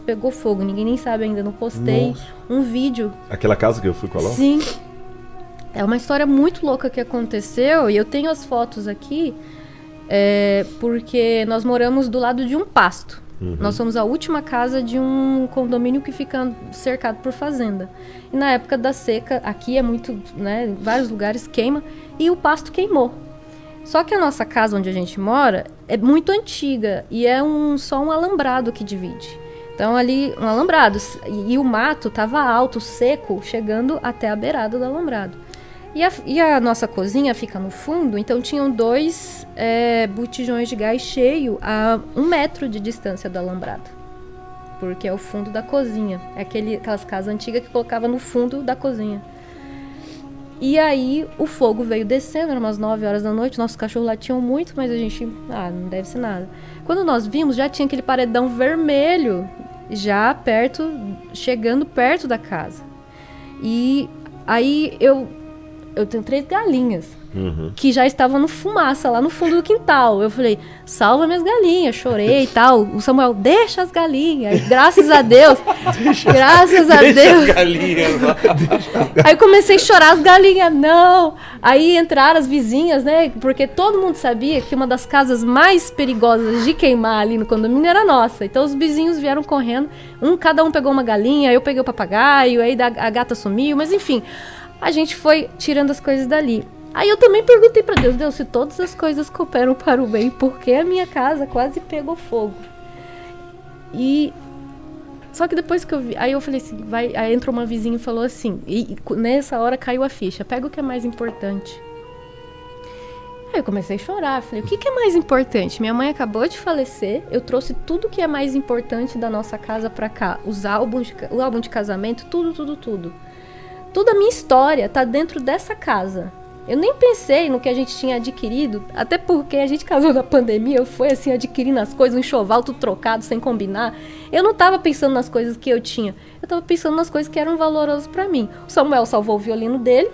pegou fogo, ninguém nem sabe ainda, não postei um vídeo. Aquela casa que eu fui com a Ló? Sim. É uma história muito louca que aconteceu, e eu tenho as fotos aqui, porque nós moramos do lado de um pasto. Nós somos a última casa de um condomínio que fica cercado por fazenda. E na época da seca, aqui é muito, né, vários lugares queima, e o pasto queimou. Só que a nossa casa onde a gente mora é muito antiga e é só um alambrado que divide. Então ali, um alambrado, e o mato estava alto, seco, chegando até a beirada do alambrado. E a nossa cozinha fica no fundo, então tinham 2 botijões de gás cheio a 1 metro de distância do alambrado. Porque é o fundo da cozinha. É aquelas casas antigas que colocava no fundo da cozinha. E aí o fogo veio descendo, eram umas 9 horas da noite, nossos cachorros latiam muito, mas a gente, não deve ser nada. Quando nós vimos, já tinha aquele paredão vermelho, já chegando perto da casa. E aí eu tenho 3 galinhas, que já estavam no fumaça, lá no fundo do quintal. Eu falei, salva minhas galinhas, chorei e tal. O Samuel, deixa as galinhas. Graças a Deus. Graças a Deus. Deixa as galinhas lá. Aí comecei a chorar, as galinhas, não. Aí entraram as vizinhas, né? Porque todo mundo sabia que uma das casas mais perigosas de queimar ali no condomínio era nossa. Então os vizinhos vieram correndo. Cada um pegou uma galinha, eu peguei o papagaio, aí a gata sumiu, mas enfim. A gente foi tirando as coisas dali. Aí eu também perguntei pra Deus, se todas as coisas cooperam para o bem, por que a minha casa quase pegou fogo? Só que depois que eu vi, aí eu falei assim, aí entrou uma vizinha e falou assim, e nessa hora caiu a ficha, pega o que é mais importante. Aí eu comecei a chorar, falei, o que é mais importante? Minha mãe acabou de falecer, eu trouxe tudo que é mais importante da nossa casa pra cá, o álbum de casamento, tudo. Toda a minha história tá dentro dessa casa. Eu nem pensei no que a gente tinha adquirido, até porque a gente casou na pandemia, eu fui assim adquirindo as coisas, um enxoval tudo trocado, sem combinar. Eu não tava pensando nas coisas que eu tinha, eu tava pensando nas coisas que eram valorosas pra mim. O Samuel salvou o violino dele,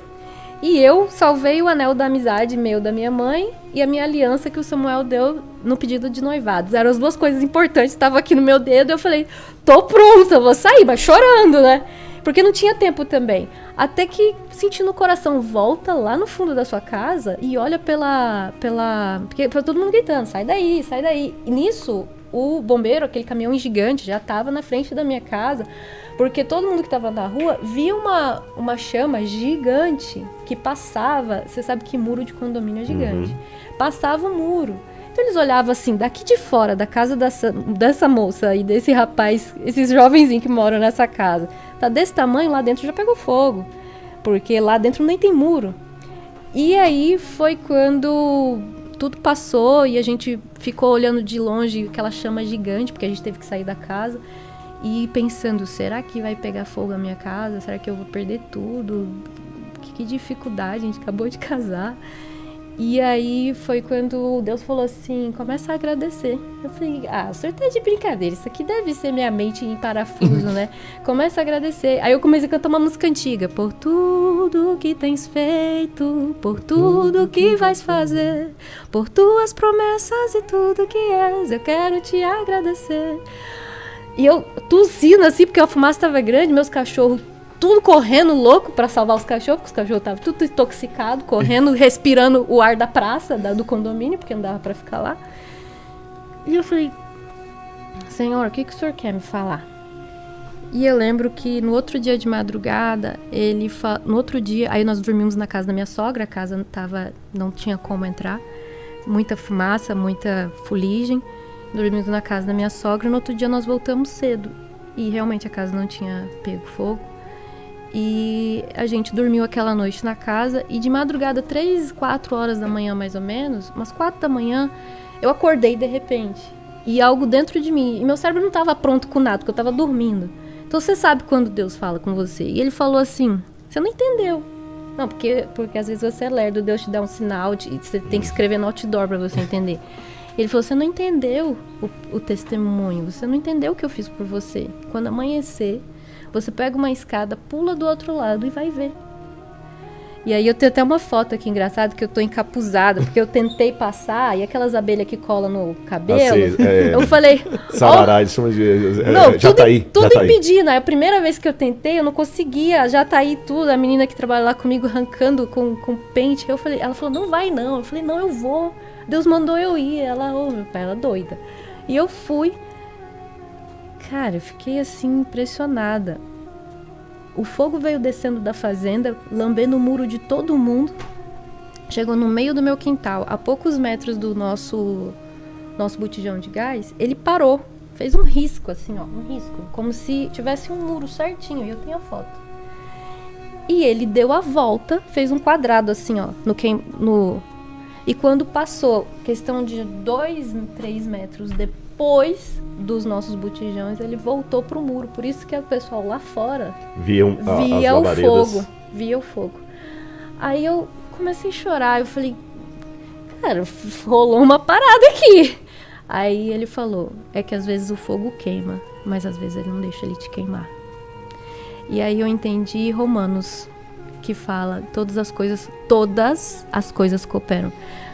e eu salvei o anel da amizade meu da minha mãe, e a minha aliança que o Samuel deu no pedido de noivado. Eram as 2 coisas importantes, estavam aqui no meu dedo, eu falei, tô pronta, vou sair, mas chorando, né? Porque não tinha tempo também. Até que senti no coração, volta lá no fundo da sua casa e olha porque foi todo mundo gritando, sai daí. E nisso, o bombeiro, aquele caminhão gigante, já estava na frente da minha casa, porque todo mundo que estava na rua via uma chama gigante que passava, você sabe que muro de condomínio é gigante, passava o muro. Então eles olhavam assim, daqui de fora, da casa dessa moça e desse rapaz, esses jovenzinhos que moram nessa casa, tá desse tamanho, lá dentro já pegou fogo, porque lá dentro nem tem muro. E aí foi quando tudo passou e a gente ficou olhando de longe aquela chama gigante, porque a gente teve que sair da casa, e pensando, será que vai pegar fogo a minha casa? Será que eu vou perder tudo? Que dificuldade, a gente acabou de casar. E aí foi quando Deus falou assim, começa a agradecer. Eu falei, o senhor tá de brincadeira, isso aqui deve ser minha mente em parafuso, né? Começa a agradecer. Aí eu comecei a cantar uma música antiga. Por tudo que tens feito, por tudo que vais fazer, por tuas promessas e tudo que és, eu quero te agradecer. E eu tossindo assim, porque a fumaça estava grande, meus cachorros tudo correndo louco para salvar os cachorros, porque os cachorros estavam tudo intoxicados, correndo, respirando o ar da praça, do condomínio, porque não dava para ficar lá. E eu falei, Senhor, o que o senhor quer me falar? E eu lembro que no outro dia de madrugada, no outro dia, aí nós dormimos na casa da minha sogra, a casa não tinha como entrar, muita fumaça, muita fuligem, dormimos na casa da minha sogra, e no outro dia nós voltamos cedo, e realmente a casa não tinha pego fogo. E a gente dormiu aquela noite na casa e de madrugada, 3, 4 horas da manhã mais ou menos, umas 4 da manhã, eu acordei de repente. E algo dentro de mim, e meu cérebro não estava pronto com nada, porque eu estava dormindo. Então você sabe quando Deus fala com você. E ele falou assim, você não entendeu. Não, porque às vezes você é lerdo, Deus te dá um sinal, você tem que escrever no outdoor para você entender. Ele falou, você não entendeu o testemunho, você não entendeu o que eu fiz por você. Quando amanhecer, você pega uma escada, pula do outro lado e vai ver. E aí eu tenho até uma foto aqui engraçada que eu tô encapuzada, porque eu tentei passar e aquelas abelhas que colam no cabelo, eu falei... Sabará, eles chamam de... Não, Jataí. Tudo impedindo. É a primeira vez que eu tentei, eu não conseguia. Jataí tudo, a menina que trabalha lá comigo arrancando com pente. Ela falou, não vai não. Eu falei, não, eu vou. Deus mandou eu ir. Ela, meu pai, ela é doida. E eu fui. Cara, eu fiquei assim, impressionada. O fogo veio descendo da fazenda, lambendo o muro de todo mundo. Chegou no meio do meu quintal, a poucos metros do nosso botijão de gás. Ele parou, fez um risco, assim, ó, um risco. Como se tivesse um muro certinho, e eu tenho a foto. E ele deu a volta, fez um quadrado, assim, ó, E quando passou, questão de 2, 3 metros depois dos nossos botijões, ele voltou pro muro. Por isso que o pessoal lá fora via o fogo. Via o fogo. Aí eu comecei a chorar. Eu falei, cara, rolou uma parada aqui. Aí ele falou, é que às vezes o fogo queima, mas às vezes ele não deixa ele te queimar. E aí eu entendi Romanos, que fala, todas as coisas cooperam.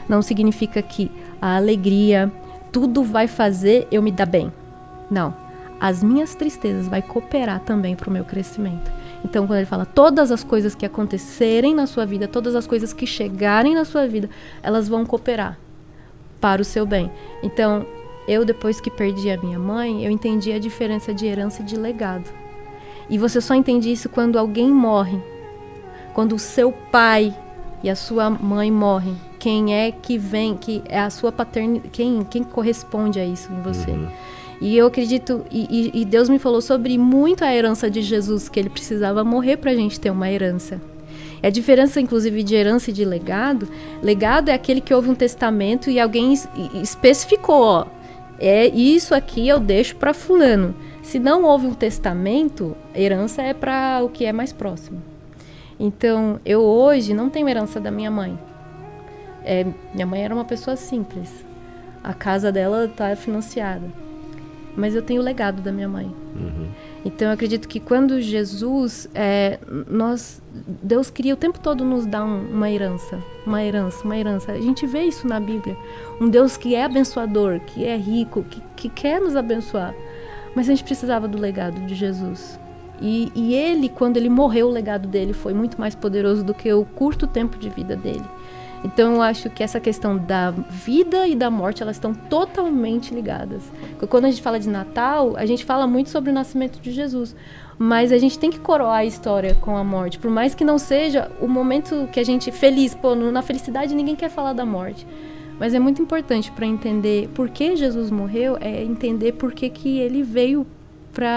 Não significa que a alegria, tudo vai fazer eu me dar bem. Não. As minhas tristezas vai cooperar também para o meu crescimento. Então, quando ele fala todas as coisas que acontecerem na sua vida, todas as coisas que chegarem na sua vida, elas vão cooperar para o seu bem. Então, eu depois que perdi a minha mãe, eu entendi a diferença de herança e de legado. E você só entende isso quando alguém morre. Quando o seu pai e a sua mãe morrem. Quem é que vem, que é a sua paternidade, quem corresponde a isso em você. Uhum. E eu acredito, e Deus me falou sobre muito a herança de Jesus, que ele precisava morrer para a gente ter uma herança. A diferença, inclusive, de herança e de legado, legado é aquele que houve um testamento e alguém especificou, ó, isso aqui eu deixo para fulano. Se não houve um testamento, herança é para o que é mais próximo. Então, eu hoje não tenho herança da minha mãe. Minha mãe era uma pessoa simples. A casa dela está financiada. Mas eu tenho o legado da minha mãe. Uhum. Então, eu acredito que quando Jesus... Deus queria o tempo todo nos dar uma herança. Uma herança. A gente vê isso na Bíblia. Um Deus que é abençoador, que é rico, que quer nos abençoar. Mas a gente precisava do legado de Jesus. E ele, quando ele morreu, o legado dele foi muito mais poderoso do que o curto tempo de vida dele. Então, eu acho que essa questão da vida e da morte, elas estão totalmente ligadas. Quando a gente fala de Natal, a gente fala muito sobre o nascimento de Jesus. Mas a gente tem que coroar a história com a morte. Por mais que não seja o momento que a gente... Feliz, na felicidade ninguém quer falar da morte. Mas é muito importante para entender por que Jesus morreu, é entender por que ele veio para